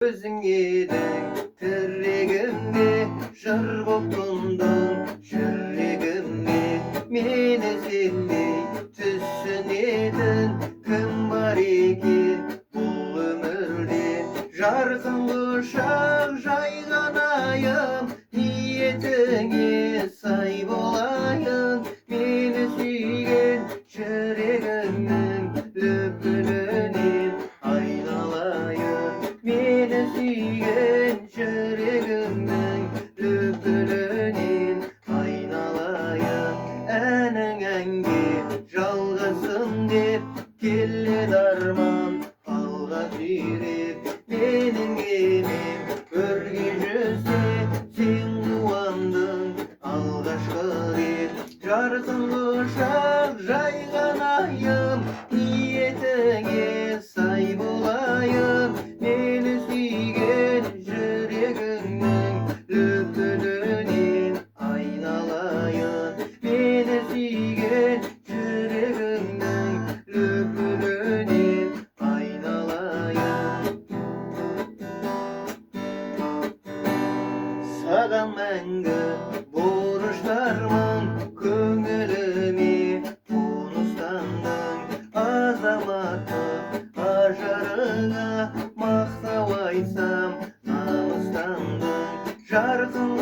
Özün yedin tirrigimde jır bop tundun şirrigimde meni sildi tüssün edin kim var iki bu ömürde jarkın kuşak jayganayım niyetine say bolayım meni suygen şirrigimim löpülünün aynalayım meni suygen şirrigimim löpülünün aynalayım enin engi жалғасын деп келе дарман алға сүйреп менің емем өрге жүзсе сен қуандың алғашқы рет жарқын құшақ жайған айым ниетіңе сай болайын мені сүйген жүрегіңнің лүпілінен айналайын мені сүйген жүрегіңнің лүпілінен айналайын саған мәңгі борыштармын көңіліме қоныстандың азаматтық ажарыңа мақтау айтсам намыстандың жарқын